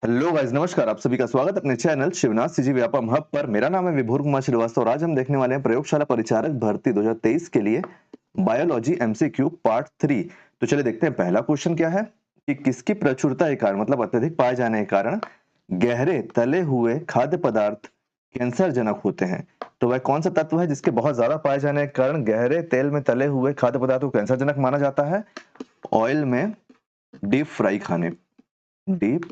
Hello guys, नमस्कार। आप सभी का स्वागत अपने channel Shivnath CG Vyapam hub पर। मेरा नाम है विभोर कुमार श्रीवास्तव और आज हम देखने वाले हैं प्रयोगशाला परिचारक भर्ती 2023 के लिए बायोलॉजी एमसीक्यू पार्ट 3। तो चलिए देखते हैं पहला क्वेश्चन क्या है कि किसकी प्रचुरता के कारण मतलब अत्यधिक पाए जाने के कारण गहरे तले हुए खाद्य पदार्थ कैंसर जनक होते हैं। तो वह कौन सा तत्व है जिसके बहुत ज्यादा पाए जाने के कारण गहरे तेल में तले हुए खाद्य पदार्थ को कैंसर जनक माना जाता है? ऑयल में डीप फ्राई खाने, डीप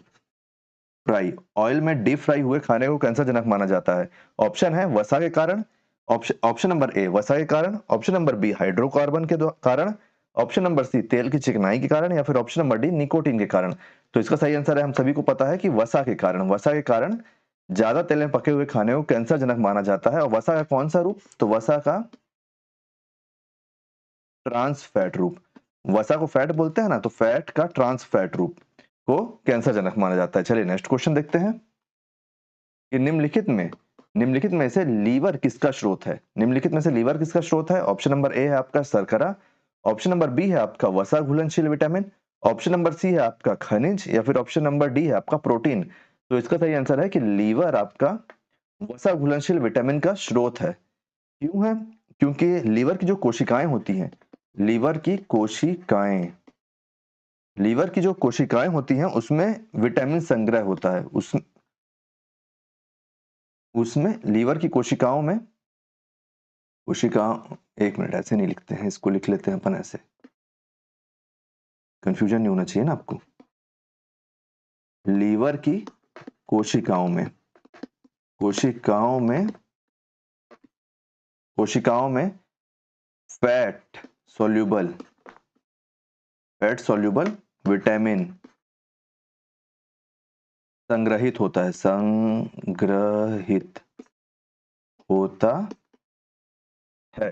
फ्राई, ऑयल में डीप फ्राई हुए खाने को कैंसर जनक माना जाता है। ऑप्शन है वसा के कारण, ऑप्शन नंबर ए वसा के कारण, ऑप्शन नंबर बी हाइड्रोकार्बन के कारण, ऑप्शन नंबर सी तेल की चिकनाई के कारण या फिर ऑप्शन नंबर डी निकोटीन के कारण। तो इसका सही आंसर है, हम सभी को पता है कि वसा के कारण। वसा के कारण ज्यादा तेल में पके हुए खाने को कैंसर जनक माना जाता है। और वसा का कौन सा रूप? तो वसा का ट्रांस फैट रूप। वसा को फैट बोलते हैं ना, तो फैट का ट्रांस फैट रूप को कैंसर जनक माना जाता है। चलिए नेक्स्ट क्वेश्चन देखते हैं कि निम्नलिखित में से लीवर किसका स्रोत है? निम्नलिखित में से लीवर किसका स्रोत है? ऑप्शन नंबर ए है आपका शर्करा, ऑप्शन नंबर बी है आपका वसा घुलनशील विटामिन, ऑप्शन नंबर सी है आपका खनिज या फिर ऑप्शन नंबर डी है आपका प्रोटीन। तो इसका सही आंसर है कि लीवर आपका वसा घुलनशील विटामिन का स्रोत है। क्यों है? क्योंकि लीवर की जो कोशिकाएं होती हैं, लीवर की कोशिकाएं लीवर की जो कोशिकाएं होती हैं उसमें विटामिन संग्रह होता है। उसमें लीवर की कोशिकाओं में कोशिका एक मिनट, ऐसे नहीं लिखते हैं, इसको लिख लेते हैं अपन ऐसे, कंफ्यूजन नहीं होना चाहिए ना आपको। लीवर की कोशिकाओं में कोशिकाओं में कोशिकाओं में फैट सॉल्यूबल विटामिन संग्रहित होता है।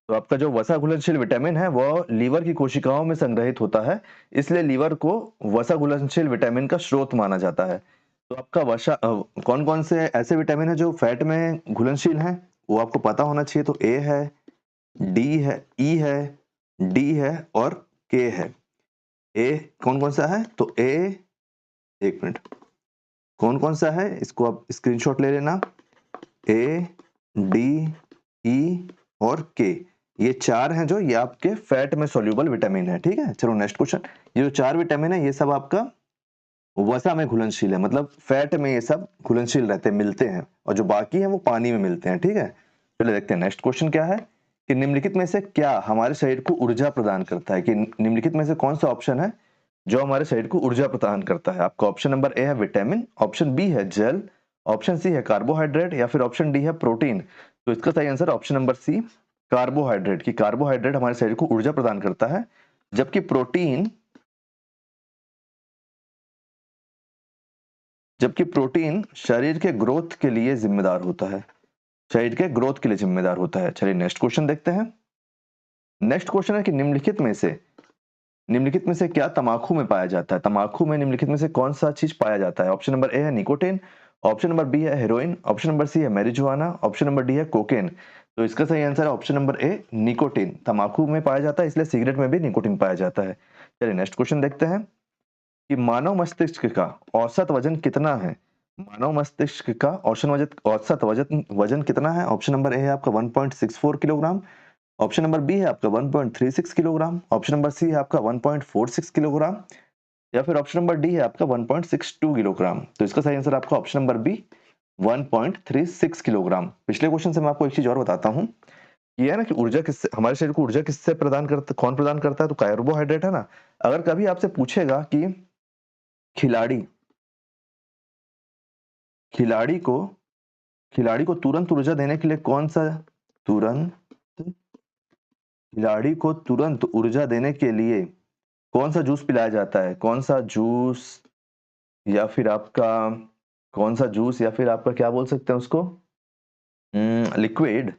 तो आपका जो वसा घुलनशील विटामिन है वो लीवर की कोशिकाओं में संग्रहित होता है, इसलिए लीवर को वसा घुलनशील विटामिन का स्रोत माना जाता है। तो आपका कौन कौन से ऐसे विटामिन है जो फैट में घुलनशील हैं, वो आपको पता होना चाहिए। तो ए है, डी है, ई है, डी है और के है। ए कौन कौन सा है? तो ए, एक मिनट, कौन कौन सा है इसको आप स्क्रीनशॉट ले लेना। ए, डी, ई और के, ये चार हैं जो ये आपके फैट में सॉल्यूबल विटामिन है। ठीक है, चलो नेक्स्ट क्वेश्चन। ये जो चार विटामिन है ये सब आपका वसा में घुलनशील है, मतलब फैट में ये सब घुलनशील रहते हैं, मिलते हैं, और जो बाकी है वो पानी में मिलते हैं। ठीक है, चलो देखते हैं नेक्स्ट क्वेश्चन क्या है कि निम्नलिखित में से क्या हमारे शरीर को ऊर्जा प्रदान करता है? कि निम्नलिखित में से कौन सा ऑप्शन है जो हमारे शरीर को ऊर्जा प्रदान करता है? आपका ऑप्शन नंबर ए है विटामिन, ऑप्शन बी है जल, ऑप्शन सी है कार्बोहाइड्रेट या फिर ऑप्शन डी है प्रोटीन। तो इसका सही answer option number C carbohydrate, की कार्बोहाइड्रेट हमारे शरीर को ऊर्जा प्रदान करता है, जबकि प्रोटीन शरीर के ग्रोथ के लिए जिम्मेदार होता है, शरीर के ग्रोथ के लिए जिम्मेदार होता है। चलिए नेक्स्ट क्वेश्चन देखते हैं। नेक्स्ट क्वेश्चन है कि निम्नलिखित में से क्या तंबाकू में पाया जाता है? तंबाकू में निम्नलिखित में से कौन सा चीज पाया जाता है? ऑप्शन नंबर ए है निकोटीन, ऑप्शन नंबर बी है हेरोइन, ऑप्शन नंबर सी है मैरिजुआना, ऑप्शन नंबर डी है कोकेन। तो इसका सही आंसर है ऑप्शन नंबर ए निकोटीन। तंबाकू में पाया जाता है, इसलिए सिगरेट में भी निकोटीन पाया जाता है। चलिए नेक्स्ट क्वेश्चन देखते हैं कि मानव मस्तिष्क का औसत वजन कितना है? मानव मस्तिष्क का औसत वजन वजन कितना है? ऑप्शन नंबर ए है आपका 1.64 किलोग्राम, ऑप्शन नंबर बी है आपका 1.36 किलोग्राम, ऑप्शन नंबर सी है आपका 1.46 किलोग्राम या फिर ऑप्शन नंबर डी है आपका 1.62 किलोग्राम। तो इसका सही आंसर आपका ऑप्शन नंबर बी 1.36 किलोग्राम। पिछले क्वेश्चन से मैं आपको एक चीज और बताता हूँ, ये है ना कि ऊर्जा किससे, हमारे शरीर को ऊर्जा किससे प्रदान करता, कौन प्रदान करता है? तो कार्बोहाइड्रेट है ना। अगर कभी आपसे पूछेगा कि खिलाड़ी खिलाड़ी को खिलाड़ी को तुरंत ऊर्जा देने के लिए तुरंत खिलाड़ी को तुरंत ऊर्जा देने के लिए कौन सा जूस पिलाया जाता है? या फिर आपका कौन सा जूस या फिर आपका क्या बोल सकते हैं उसको, लिक्विड,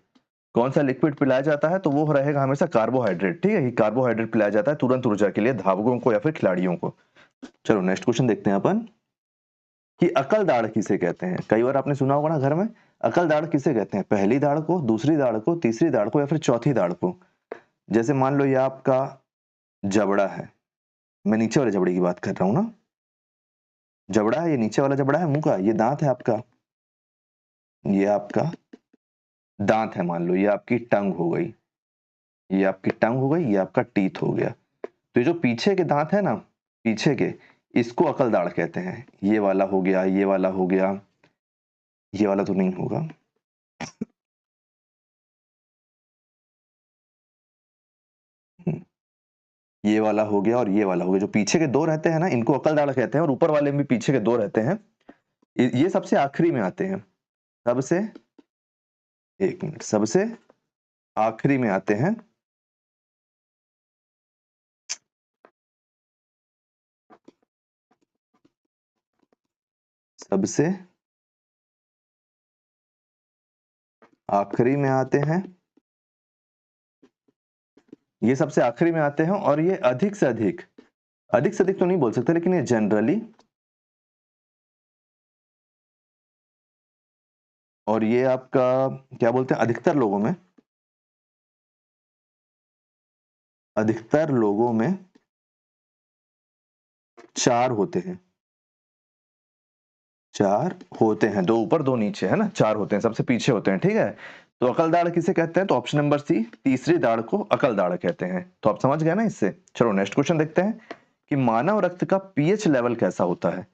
कौन सा लिक्विड पिलाया जाता है? तो वो रहेगा हमेशा कार्बोहाइड्रेट। ठीक है, कि कार्बोहाइड्रेट पिलाया जाता है तुरंत ऊर्जा के लिए धावकों को या फिर खिलाड़ियों को। चलो नेक्स्ट क्वेश्चन देखते हैं अपन कि अकल दाढ़ किसे कहते हैं? कई बार आपने सुना होगा ना घर में, अकल दाढ़ किसे कहते हैं? पहली दाढ़ को, दूसरी दाढ़ को, तीसरी दाढ़ को या फिर चौथी दाढ़ को? जैसे मान लो ये आपका जबड़ा है, मैं नीचे वाले जबड़े की बात कर रहा हूं ना, जबड़ा है, ये नीचे वाला जबड़ा है मुंह का, ये दांत है आपका, ये आपका दांत है मान लो, ये आपकी टंग हो गई, ये आपकी टंग हो गई, ये आपका टीथ हो गया। तो ये जो पीछे के दांत है ना, पीछे के, इसको अकल दाढ़ कहते हैं। ये वाला हो गया, ये वाला हो गया, ये वाला तो नहीं होगा, ये वाला हो गया और ये वाला हो गया। जो पीछे के दो रहते हैं ना, इनको अकल दाढ़ कहते हैं, और ऊपर वाले में भी पीछे के दो रहते हैं, ये सबसे आखिरी में आते हैं। सबसे, एक मिनट, सबसे आखिरी में आते हैं। सबसे आखिरी में आते हैं, ये सबसे आखिरी में आते हैं, और ये अधिक से अधिक, अधिक से अधिक तो नहीं बोल सकते, लेकिन ये जनरली, और ये आपका क्या बोलते हैं, अधिकतर लोगों में चार होते हैं, चार होते हैं, दो ऊपर दो नीचे, है ना, चार होते हैं, सबसे पीछे होते हैं, ठीक है। तो अकल दाढ़ किसे कहते हैं, तो ऑप्शन नंबर सी, तीसरी दाढ़ को अकल दाढ़ कहते हैं। तो आप समझ गए ना इससे। चलो नेक्स्ट क्वेश्चन देखते हैं कि मानव रक्त का पीएच लेवल कैसा होता है।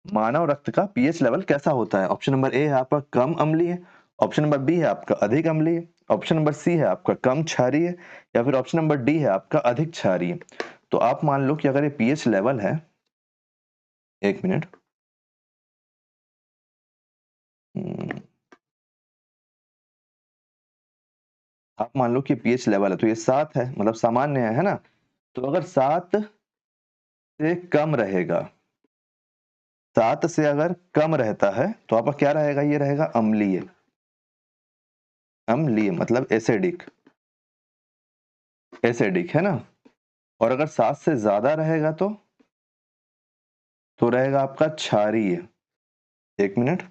मानव रक्त का पीएच लेवल कैसा होता है। ऑप्शन नंबर ए है आपका कम अम्लीय, ऑप्शन नंबर बी है आपका अधिक अम्लीय, ऑप्शन नंबर सी है आपका कम क्षारीय, या फिर ऑप्शन नंबर डी है आपका अधिक क्षारीय। तो आप मान लो कि अगर ये पीएच लेवल है, एक मिनट, आप मान लो कि पीएच लेवल है, तो ये 7 है, मतलब सामान्य है ना। तो अगर 7 से कम रहेगा, 7 से अगर कम रहता है तो आपका क्या रहेगा, ये रहेगा अम्लीय। अम्लीय मतलब एसिडिक, एसिडिक है ना। और अगर 7 से ज्यादा रहेगा तो रहेगा आपका क्षारीय। एक मिनट,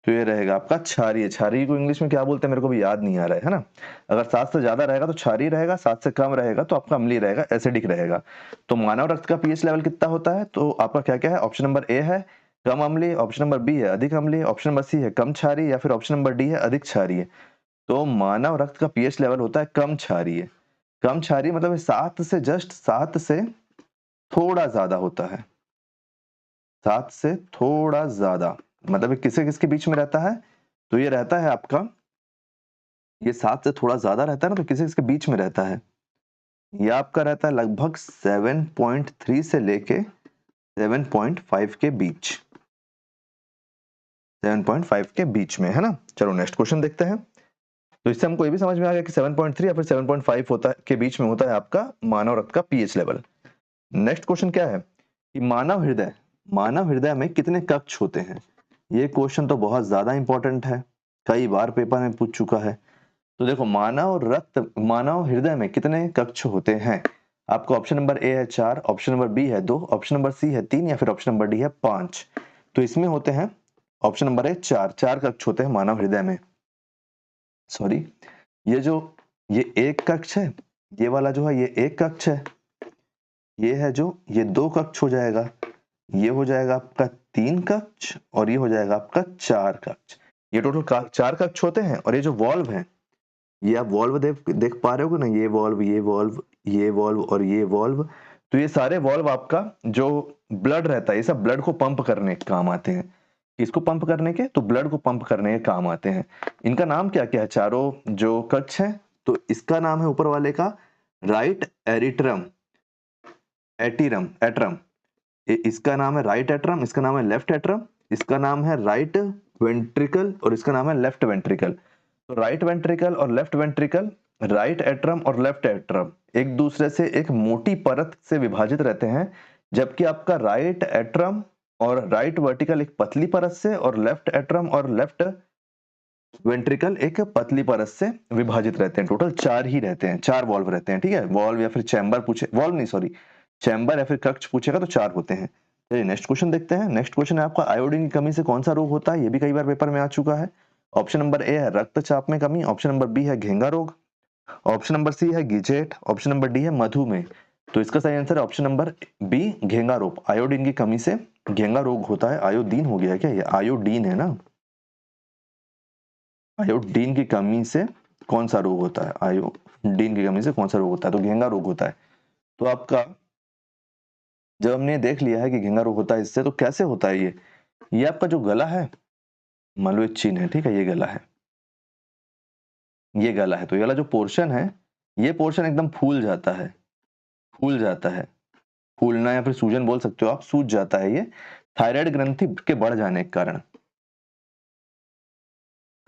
तो ये रहेगा आपका क्षारीय। क्षारीय को इंग्लिश में क्या बोलते हैं मेरे को भी याद नहीं आ रहा है ना। अगर 7 से ज्यादा रहेगा तो क्षारीय रहेगा, 7 से कम रहेगा तो आपका अम्लीय रहेगा, एसिडिक रहेगा। तो मानव रक्त का पीएच लेवल कितना होता है, तो आपका क्या क्या है, ऑप्शन नंबर ए है कम अम्लीय, ऑप्शन नंबर बी है अधिक अम्लीय, ऑप्शन नंबर सी है कम क्षारीय, या फिर ऑप्शन नंबर डी है अधिक क्षारीय। तो मानव रक्त का पीएच लेवल होता है कम क्षारीय। कम क्षारीय मतलब 7 से, जस्ट 7 से थोड़ा ज्यादा होता है, 7 से थोड़ा ज्यादा, मतलब ये किसे किसके बीच में रहता है, तो ये रहता है आपका, ये 7 से थोड़ा ज्यादा रहता है ना, तो किसी किसके बीच में रहता है, ये आपका रहता है लगभग 7.3 से लेके 7.5 के बीच, 7.5 के बीच में, है ना। चलो नेक्स्ट क्वेश्चन देखते हैं। तो इससे हमको ये भी समझ में आ गया कि 7.3 या फिर 7.5 होता है, के बीच में होता है आपका मानव रक्त का पीएच लेवल। नेक्स्ट क्वेश्चन क्या है कि मानव हृदय में कितने कक्ष होते हैं। ये क्वेश्चन तो बहुत ज्यादा इंपॉर्टेंट है, कई बार पेपर में पूछ चुका है। तो देखो, मानव हृदय में कितने कक्ष होते हैं। आपको ऑप्शन नंबर ए है 4, ऑप्शन नंबर बी है 2, ऑप्शन नंबर सी है 3, या फिर ऑप्शन नंबर डी है 5। तो इसमें होते हैं, ऑप्शन नंबर ए 4, 4 कक्ष होते हैं मानव हृदय में। सॉरी, ये जो, ये एक कक्ष है, ये वाला जो है ये एक कक्ष है, ये है जो, ये 2 कक्ष हो जाएगा, ये हो जाएगा आपका 3 कक्ष, और ये हो जाएगा आपका 4 कक्ष। ये टोटल 4 कक्ष होते हैं। और ये जो वॉल्व है, ये आप वॉल्व देख पा रहे हो ना, ये वॉल्व, ये वॉल्व, ये वॉल्व और ये वॉल्व। तो ये सारे वॉल्व आपका जो ब्लड रहता है, ये सब ब्लड को पंप करने के काम आते हैं। किसको पंप करने के, तो ब्लड को पंप करने के काम आते हैं। इनका नाम क्या क्या है, चारों जो कक्ष है, तो इसका नाम है ऊपर वाले का राइट एरिट्रम, एट्रम, इसका नाम है राइट एट्रम, इसका नाम है लेफ्ट एट्रम, इसका नाम है राइट वेंट्रिकल, और इसका नाम है लेफ्ट वेंट्रिकल। तो राइट वेंट्रिकल और लेफ्ट वेंट्रिकल, राइट एट्रम और लेफ्ट एट्रम एक दूसरे से एक मोटी परत से विभाजित रहते हैं, जबकि आपका राइट एट्रम और राइट वर्टिकल एक पतली परत से, और लेफ्ट एट्रम और लेफ्ट वेंट्रिकल एक पतली परत से विभाजित रहते हैं। टोटल 4 ही रहते हैं, 4 वॉल्व रहते हैं, ठीक है। वॉल्व या फिर चैम्बर पूछे, वॉल्व नहीं सॉरी, चैम्बर या फिर कक्ष पूछेगा तो 4 होते हैं। चलिए नेक्स्ट क्वेश्चन देखते हैं। नेक्स्ट क्वेश्चन है आपका आयोडीन की कमी से कौन सा रोग होता है। ये भी कई बार पेपर में आ चुका है। ऑप्शन नंबर ए है रक्तचाप में कमी, ऑप्शन नंबर बी है घेंगा रोग, ऑप्शन नंबर सी है गिजेट, ऑप्शन नंबर डी है मधुमेह। तो इसका सही आंसर है ऑप्शन नंबर बी घेंगा रोग। आयोडीन की कमी से घेंगा रोग होता है। आयोडीन हो गया क्या, ये आयोडीन है ना। आयोडीन की कमी से कौन सा रोग होता है, आयोडीन की कमी से कौन सा रोग होता है, तो घेंगा रोग होता है। तो आपका जब हमने देख लिया है कि घेंगा रोग होता है इससे, तो कैसे होता है ये आपका जो गला है, मान लो ये चिन्ह है, ठीक है, ये गला है, ये गला है, तो ये वाला जो पोर्शन है, ये पोर्शन एकदम फूल जाता है, फूल जाता है, फूलना या फिर सूजन बोल सकते हो आप, सूज जाता है ये थायराइड ग्रंथि के बढ़ जाने के कारण।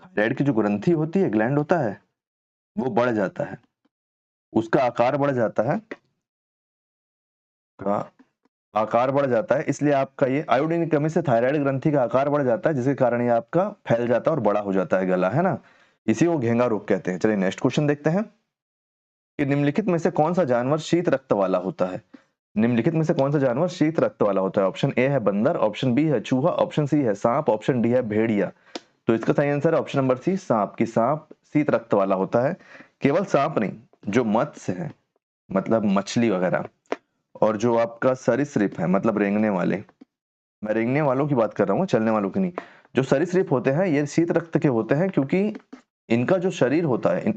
थायराइड की जो ग्रंथि होती है, ग्लैंड होता है, वो बढ़ जाता है, उसका आकार बढ़ जाता है, का आकार बढ़ जाता है, इसलिए आपका ये आयोडीन की कमी से थायराइड ग्रंथि का आकार बढ़ जाता है, जिसके कारण ये आपका फैल जाता है और बड़ा हो जाता है गला, है ना। इसी को घेंगा रोग कहते हैं। चलिए नेक्स्ट क्वेश्चन देखते हैं कि निम्नलिखित में से कौन सा जानवर शीत रक्त वाला होता है। निम्नलिखित में से कौन सा जानवर शीत रक्त वाला होता है। ऑप्शन ए है बंदर, ऑप्शन बी है चूहा, ऑप्शन सी है सांप, ऑप्शन डी है भेड़िया। तो इसका सही आंसर है ऑप्शन नंबर सी सांप, की सांप शीत रक्त वाला होता है। केवल सांप नहीं, जो मत्स्य है, मतलब मछली वगैरह, और जो आपका सरीसृप है, मतलब रेंगने वाले, मैं रेंगने वालों की बात कर रहा हूँ, चलने वालों की नहीं। जो सरीसृप होते हैं ये शीत रक्त के होते हैं, क्योंकि इनका जो शरीर होता है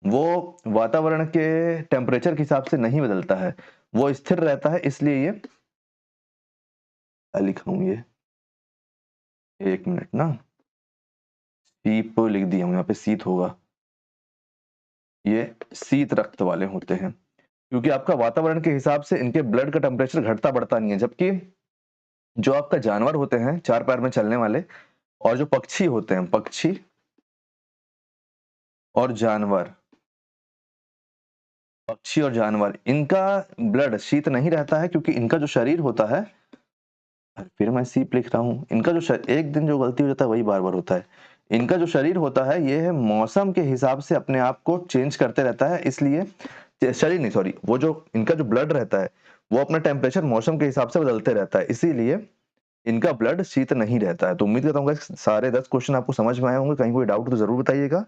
वो वातावरण के टेम्परेचर के हिसाब से नहीं बदलता है, वो स्थिर रहता है, इसलिए ये क्या लिखा हूं ये, एक मिनट ना, शीप लिख दिया हूं, यहाँ पे शीत होगा, ये शीत रक्त वाले होते हैं, क्योंकि आपका वातावरण के हिसाब से इनके ब्लड का टेम्परेचर घटता बढ़ता नहीं है। जबकि जो आपका जानवर होते हैं चार पैर में चलने वाले, और जो पक्षी होते हैं, पक्षी और जानवर, पक्षी और जानवर, इनका ब्लड शीत नहीं रहता है, क्योंकि इनका जो शरीर होता है, फिर मैं सीप लिख रहा हूँ, इनका जो एक दिन जो गलती हो जाता है वही बार बार होता है। इनका जो शरीर होता है ये है मौसम के हिसाब से अपने आप को चेंज करते रहता है, इसलिए शरीर नहीं, सॉरी, वो जो इनका जो ब्लड रहता है वो अपना टेम्परेचर मौसम के हिसाब से बदलते रहता है, इसीलिए इनका ब्लड शीत नहीं रहता है। तो उम्मीद करता हूँ सारे 10 क्वेश्चन आपको समझ में आए होंगे। कहीं कोई डाउट तो जरूर बताइएगा।